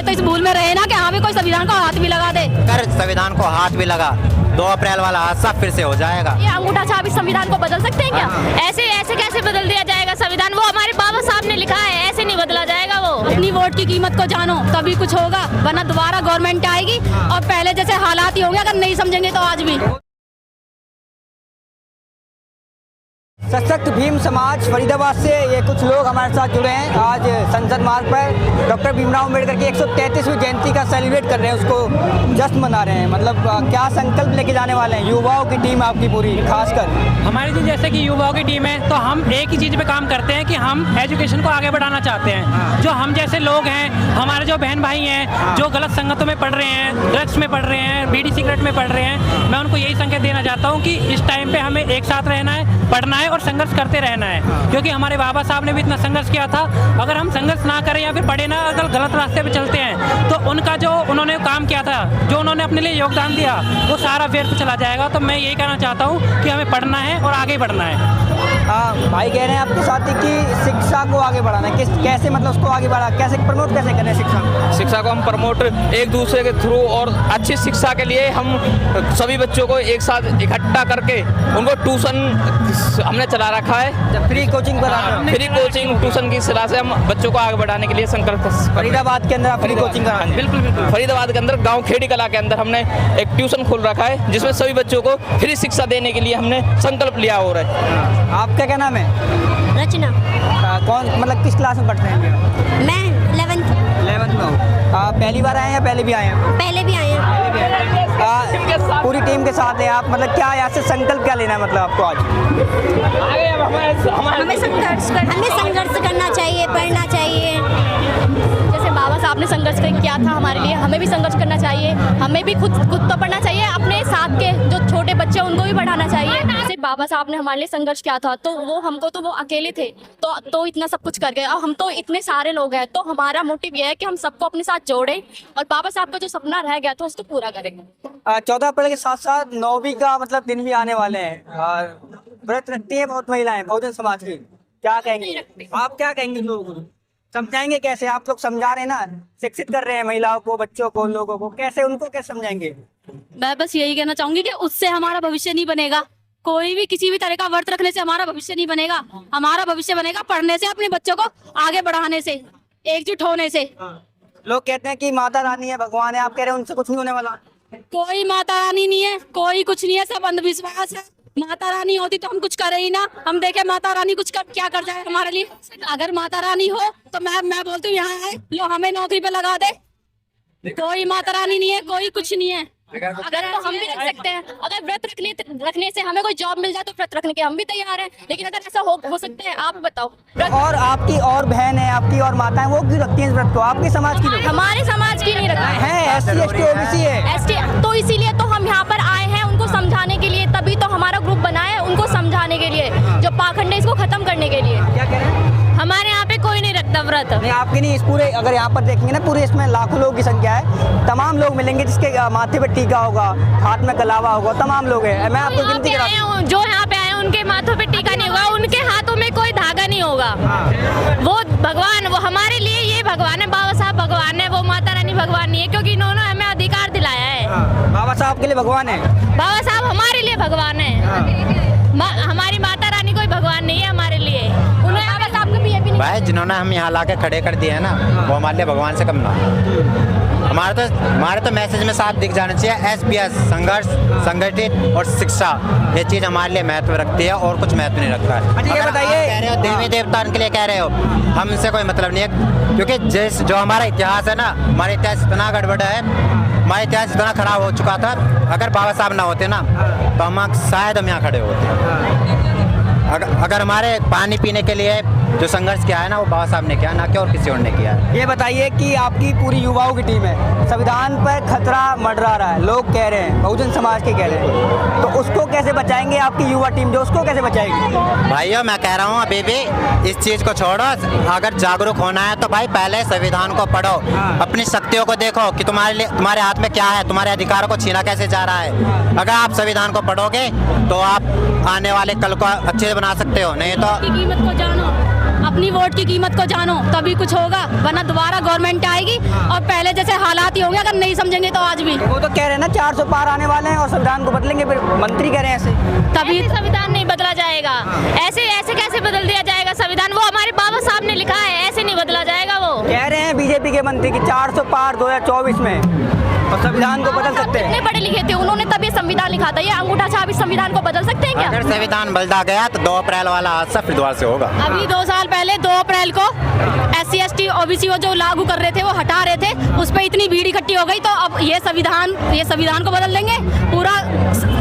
तो इस भूल में रहे ना कि हाँ भी कोई संविधान को हाथ भी लगा दे। अगर संविधान को हाथ भी लगा 2 अप्रैल वाला हादसा फिर से हो जाएगा। ये अंगूठा छाप इस संविधान को बदल सकते हैं क्या? ऐसे ऐसे कैसे बदल दिया जाएगा संविधान? वो हमारे बाबा साहब ने लिखा है, ऐसे नहीं बदला जाएगा वो। अपनी वोट की कीमत को जानो तभी कुछ होगा, वरना दोबारा गवर्नमेंट आएगी और पहले जैसे हालात ही होंगे अगर नहीं समझेंगे तो आज भी। सशक्त भीम समाज फरीदाबाद से ये कुछ लोग हमारे साथ जुड़े हैं। आज संसद मार्ग पर डॉक्टर भीमराव अम्बेडकर की 133वीं जयंती का सेलिब्रेट कर रहे हैं, उसको जश्न मना रहे हैं। मतलब क्या संकल्प लेके जाने वाले हैं? युवाओं की टीम आपकी पूरी, खासकर हमारी जी जैसे कि युवाओं की टीम है, तो हम एक ही चीज़ पे काम करते हैं कि हम एजुकेशन को आगे बढ़ाना चाहते हैं। जो हम जैसे लोग हैं, हमारे जो बहन भाई हैं जो गलत संगतों में पढ़ रहे हैं, ड्रग्स में पढ़ रहे हैं, बीड़ी सिगरेट में पढ़ रहे हैं, मैं उनको यही संकेत देना चाहता हूँ कि इस टाइम पे हमें एक साथ रहना है, पढ़ना है और संघर्ष करते रहना है। क्योंकि हमारे बाबा साहब ने भी इतना संघर्ष किया था। अगर हम संघर्ष ना करें या फिर पढ़े ना, अगर गलत रास्ते पे चलते हैं तो उनका जो उन्होंने काम किया था, जो उन्होंने अपने लिए योगदान दिया, वो सारा व्यर्थ चला जाएगा। तो मैं यही कहना चाहता हूँ कि हमें पढ़ना है और आगे बढ़ना है। भाई कह रहे हैं आपके साथ ही कि शिक्षा को आगे बढ़ाना है। कैसे, मतलब उसको आगे बढ़ा कैसे, प्रमोट कैसे करें शिक्षा को? हम प्रमोट एक दूसरे के थ्रू और अच्छी शिक्षा के लिए हम सभी बच्चों को एक साथ इकट्ठा करके उनको ट्यूशन हमने चला रखा है। Free coaching free coaching tuition की सलाह से हम बच्चों को आगे बढ़ाने के लिए संकल्प। फरीदाबाद के अंदर फ्री कोचिंग करा? बिल्कुल बिल्कुल। फरीदाबाद के अंदर गांव खेड़ी कला के अंदर हमने एक ट्यूशन खोल रखा है, जिसमें सभी बच्चों को फ्री शिक्षा देने के लिए हमने संकल्प लिया हो रहा है। आपका क्या नाम है? रचना। कौन, मतलब किस क्लास में पढ़ते हैं? मैं 11th में हो। पहली बार आए हैं या पहले भी आए हैं? पहले भी आए हैं। पूरी टीम के साथ हैं आप, मतलब क्या यहाँ से संकल्प क्या लेना है मतलब आपको आज? हमें संघर्ष करना चाहिए, पढ़ना चाहिए। जैसे बाबा साहब ने संघर्ष किया था हमारे लिए, हमें भी संघर्ष करना चाहिए। हमें भी खुद तो पढ़ना चाहिए, अपने साथ के जो छोटे बच्चे उनको भी बढ़ाना चाहिए। जैसे बाबा साहब ने हमारे लिए संघर्ष किया था, तो वो अकेले थे तो इतना सब कुछ कर गए। और हम तो इतने सारे लोग हैं, तो हमारा मोटिव ये है कि हम सबको अपने साथ जोड़ें और बाबा साहब का जो सपना रह गया था उसको पूरा करेंगे। 14 अप्रैल के साथ साथ 9वीं का मतलब दिन भी आने वाले हैं और व्रत रखती है बहुत महिलाएं बहुजन समाज की। क्या कहेंगे आप? क्या कहेंगे लोगों को? समझाएंगे कैसे? आप लोग समझा रहे हैं ना, शिक्षित कर रहे हैं महिलाओं को, बच्चों को, लोगों को, कैसे उनको कैसे समझाएंगे? मैं बस यही कहना चाहूंगी कि उससे हमारा भविष्य नहीं बनेगा। कोई भी किसी भी तरह का व्रत रखने से हमारा भविष्य नहीं बनेगा। हमारा भविष्य बनेगा पढ़ने से, अपने बच्चों को आगे बढ़ाने से, एकजुट होने से। लोग कहते हैं कि माता रानी है, भगवान है, आप कह रहे हैं उनसे कुछ नहीं होने वाला? कोई माता रानी नहीं है, कोई कुछ नहीं है, सब अंधविश्वास है। माता रानी होती तो हम कुछ करे ही ना। हम देखे माता रानी क्या कर जाए हमारे लिए। अगर माता रानी हो तो मैं बोलती हूँ यहाँ है लो, हमें नौकरी पे लगा दे। कोई माता रानी नहीं है, कोई कुछ नहीं है। अगर तो हम भी रख सकते हैं। अगर व्रत रखने से हमें कोई जॉब मिल जाए तो व्रत रखने के हम भी तैयार हैं। लेकिन अगर ऐसा हो सकते हैं, आप बताओ। और आपकी और बहन है, आपकी और माता है, वो क्यों रखती है इस व्रत को? आपके समाज की लोग? हमारे समाज की नहीं रखा है, SC ST OBC है। तो इसीलिए तो हम यहाँ पर आए हैं उनको समझाने के लिए। तभी तो हमारा ग्रुप बना है, उनको समझाने के लिए, जो पाखंड है इसको खत्म करने के लिए। क्या कह रहे हैं? हमारे यहाँ पे कोई नहीं रखता व्रत। नहीं, आपके नहीं, इस पूरे अगर यहाँ पर देखेंगे ना, पूरे इसमें लाखों लोगों की संख्या है। तमाम लोग मिलेंगे जिसके माथे पे टीका होगा, हाथ में कलावा होगा, तमाम लोग हैं। मैं आपको गिनती करा जो यहाँ पे आए उनके माथों पे टीका नहीं होगा, उनके हाथों में कोई धागा नहीं होगा। वो भगवान, वो हमारे लिए ये भगवान है। बाबा साहब भगवान है, वो माता रानी भगवान नहीं है, क्योंकि इन्होंने हमें अधिकार दिलाया है। बाबा साहब के लिए भगवान है, बाबा साहब हमारे लिए भगवान है। हमारी माता रानी कोई भगवान नहीं है हमारे लिए। उन्होंने बाबा साहब को भी भाई जिन्होंने हम यहाँ ला के खड़े कर दिए है ना, वो हमारे लिए भगवान से कम ना। हमारे तो मैसेज में साफ दिख जाना चाहिए SPS संघर्ष, संगठित और शिक्षा। ये चीज़ हमारे लिए महत्व रखती है और कुछ महत्व नहीं रखता है। ये बताइए, कह रहे हो देवी देवता के लिए कह रहे हो, हमसे कोई मतलब नहीं है। क्योंकि जो हमारा इतिहास है ना, हमारा इतिहास इतना गड़बड़ है, हमारा इतिहास इतना खराब हो चुका था। अगर बाबा साहब ना होते ना तो हम शायद हम यहाँ खड़े होते। अगर हमारे पानी पीने के लिए जो संघर्ष किया है ना, वो बाबा साहब ने किया, ना कि और किसी और ने किया है। ये बताइए कि आपकी पूरी युवाओं की टीम है, संविधान पर खतरा मंडरा रहा है, लोग कह रहे हैं, बहुजन समाज के कह रहे हैं, तो उसको कैसे बचाएंगे? आपकी युवा टीम जो, उसको कैसे बचाएगी? भाइयों मैं कह रहा हूँ अभी भी इस चीज़ को छोड़ो। अगर जागरूक होना है तो भाई पहले संविधान को पढ़ो, अपनी शक्तियों को देखो कि तुम्हारे हाथ में क्या है, तुम्हारे अधिकारों को छीना कैसे जा रहा है। अगर आप संविधान को पढ़ोगे तो आप आने वाले कल को अच्छे से बना सकते हो। नहीं तो कीमत को जानो, अपनी वोट की कीमत को जानो, तभी कुछ होगा, वरना दोबारा गवर्नमेंट आएगी और पहले जैसे हालात ही होंगे अगर नहीं समझेंगे तो आज भी। वो तो कह रहे हैं ना 400 पार आने वाले हैं और संविधान को बदलेंगे, फिर मंत्री कह रहे हैं ऐसे। तभी ऐसे संविधान नहीं बदला जाएगा, ऐसे ऐसे कैसे बदल दिया जाएगा संविधान? वो हमारे बाबा साहब ने लिखा है, ऐसे नहीं बदला जाएगा। वो कह रहे हैं बीजेपी के मंत्री की 400 पार 2024 में और संविधान को बदल सकते हैं। कितने पढ़े लिखे थे, उन्होंने तभी संविधान लिखा था। ये अंगूठा छाप इस संविधान को बदल सकते हैं क्या? अगर संविधान बदला गया तो 2 अप्रैल वाला हादसा फिर दोबारा से होगा। अभी 2 साल पहले 2 अप्रैल को SC ST OBC वो जो लागू कर रहे थे वो हटा रहे थे, उस पर इतनी भीड़ इकट्ठी हो गई, तो अब ये संविधान को बदल देंगे, पूरा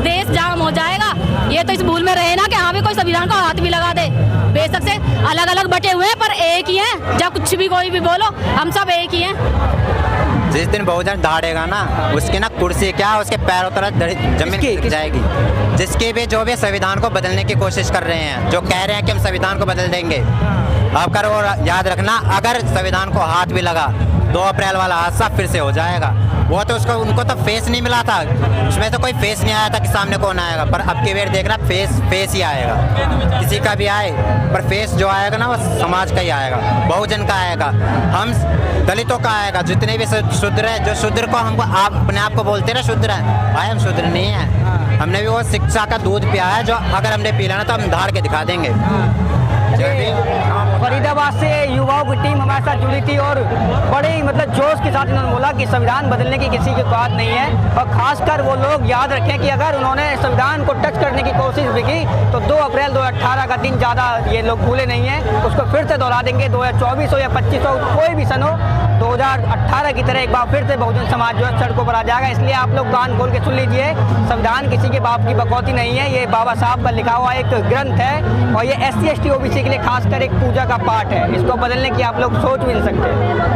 देश जाम हो जाएगा। ये तो इस भूल में रहे ना कि हाँ भी कोई संविधान को हाथ भी लगा दे। बेशक से अलग अलग बटे हुए हैं पर एक ही हैं, जब कुछ भी कोई भी बोलो हम सब एक ही हैं। जिस दिन बहुजन दहाड़ेगा ना, उसकी ना कुर्सी क्या उसके पैरों तरफ जमीन गिर जाएगी। जिसके भी जो भी संविधान को बदलने की कोशिश कर रहे हैं, जो कह रहे हैं कि हम संविधान को बदल देंगे, आप कर वो याद रखना, अगर संविधान को हाथ भी लगा 2 अप्रैल वाला हादसा फिर से हो जाएगा। वो तो उनको तो फेस नहीं मिला था, उसमें तो कोई फेस नहीं आया था कि सामने कौन आएगा, पर अब की बार देखना फेस ही आएगा, किसी का भी आए पर फेस जो आएगा ना वो समाज का ही आएगा, बहुजन का आएगा, हम दलितों का आएगा, जितने भी शूद्र है, जो शूद्र को हमको आप अपने आप को बोलते ना शूद्र है, भाई हम शूद्र नहीं है, हमने भी वो शिक्षा का दूध पिया है, जो अगर हमने पी लेना तो हम धार के दिखा देंगे। फरीदाबाद से युवाओं की टीम हमारे साथ जुड़ी थी और बड़े ही मतलब जोश के साथ इन्होंने बोला कि संविधान बदलने की किसी की बात नहीं है, और खासकर वो लोग याद रखें कि अगर उन्होंने संविधान को टच करने की कोशिश भी की तो 2 अप्रैल 2018 का दिन ज़्यादा ये लोग भूले नहीं हैं, उसको फिर से दोहरा देंगे। 2024 हो या 25 हो, कोई भी सन हो, 2018 की तरह एक बार फिर से बहुजन समाज जो है सड़कों पर आ जाएगा। इसलिए आप लोग कान खोल के सुन लीजिए, संविधान किसी के बाप की बकौती नहीं है, ये बाबा साहब का लिखा हुआ एक ग्रंथ है और ये SC ST OBC के लिए खासकर एक पूजा का पाठ है। इसको बदलने की आप लोग सोच भी नहीं सकते।